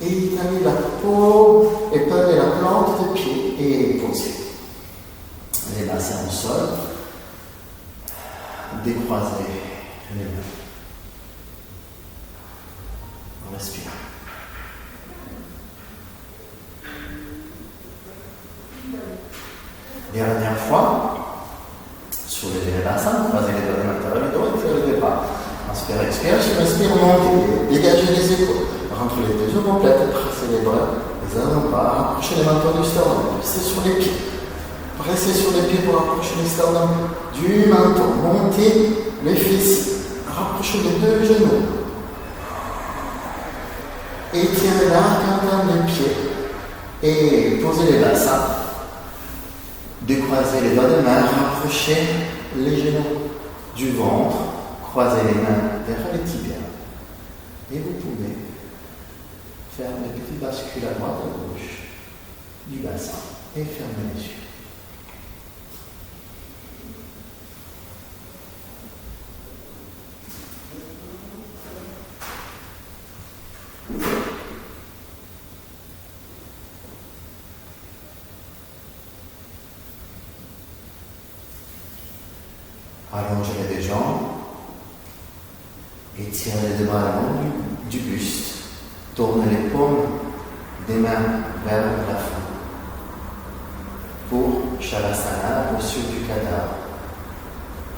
Et étalez la paume, épinglez la plante des pieds et posez. Les bassins au sol. Décroisez les mains. Respire. Dernière fois. Soulevez les bassins, croisez les doigts des mains vers le dos, étirez les bras. Inspirez, expirez, sur respire, montez, dégagez les épaules. Rentrez les deux omoplates, pressez les bras, les avant-bras, rapprochez les mentons du sternum, pressez sur les pieds. Pressez sur les pieds pour rapprocher les sternums du menton. Montez les fessiers, rapprochez les deux genoux. Étirez l'arc interne des pieds et posez les bassins. Décroisez les doigts de main, rapprochez les genoux du ventre, croisez les mains vers les tibias. Et vous pouvez faire des petits bascules à droite et à gauche du bassin et fermez les yeux. Allongez les deux jambes, étirez les deux bras le long du buste. Tournez les paumes des mains vers le plafond. Pour Shavasana, la posture du cadavre.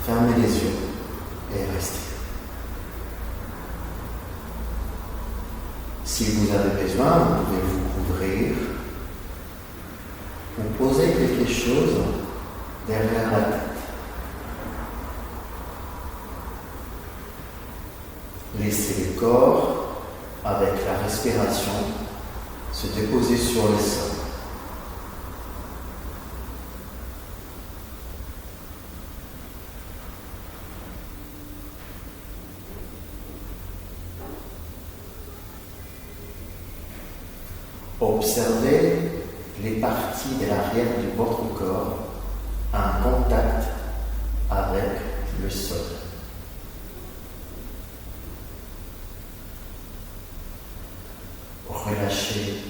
Fermez les yeux et restez. Si vous avez besoin, vous pouvez vous couvrir ou poser quelque chose derrière la tête. Laissez le corps avec la respiration se déposer sur le sol. Observez les parties de l'arrière de votre corps en contact avec le sol. Relâchez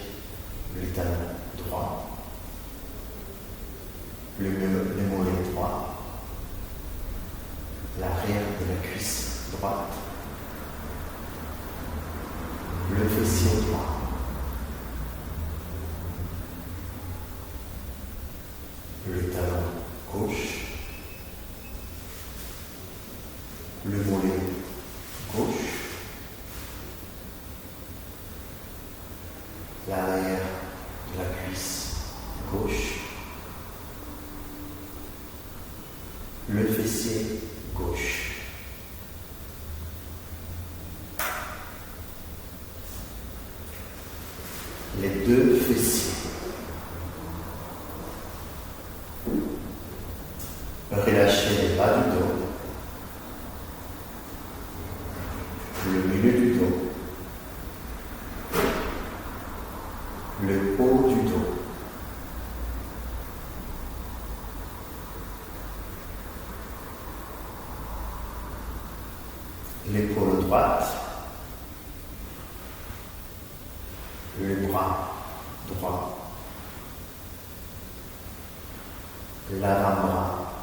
le talon droit, le mollet droit, l'arrière de la cuisse droite, le fessier droit. le mollet gauche, l'arrière de la cuisse gauche, le fessier gauche. Les deux fessiers. Relâchez les bas du dos, le milieu du dos, le haut du dos. L'épaule droite, le bras droit, l'avant-bras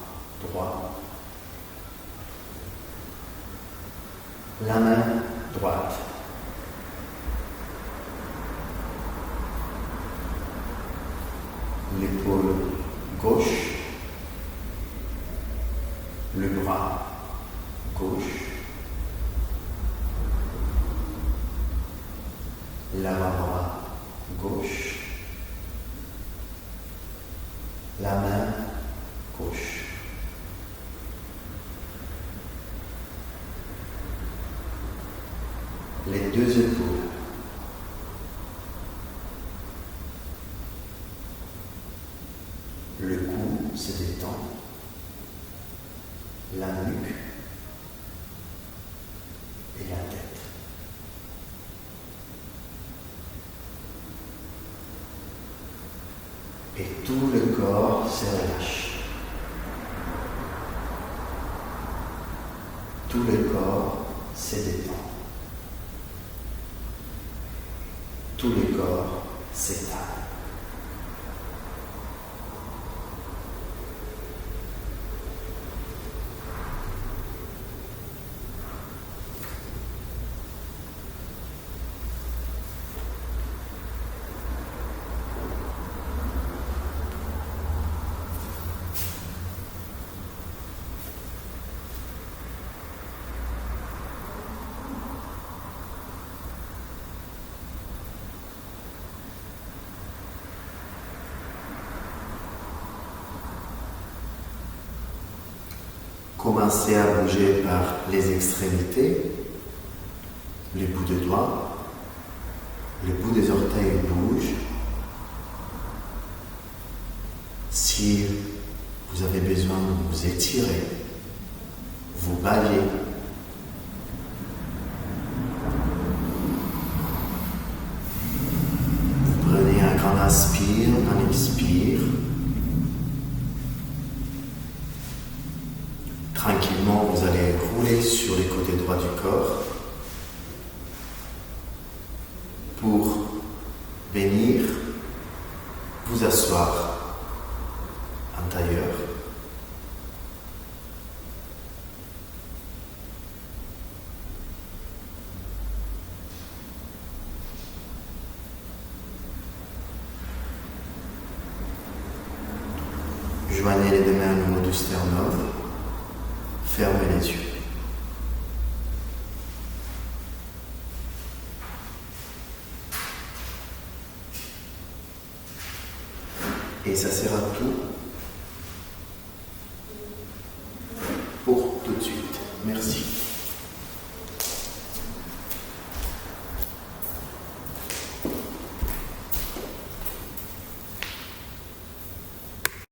droit, la main droite, l'épaule gauche, le bras gauche, l'avant-bras gauche, la main gauche. Les deux épaules. Le cou se détend, la nuque et la tête. Et tout le corps se relâche. Tout le corps se détend. Tout le corps s'étale. Commencez à bouger par les extrémités, les bouts de doigts, les bouts des orteils bougent. Si vous avez besoin de vous étirer, vous baillez. Vous prenez un grand inspire, un expire. Tranquillement, vous allez rouler sur les côtés droits du corps pour venir vous asseoir en tailleur. Joignez les deux mains au niveau du sternum. Fermez les yeux. Et ça sera tout pour tout de suite. Merci.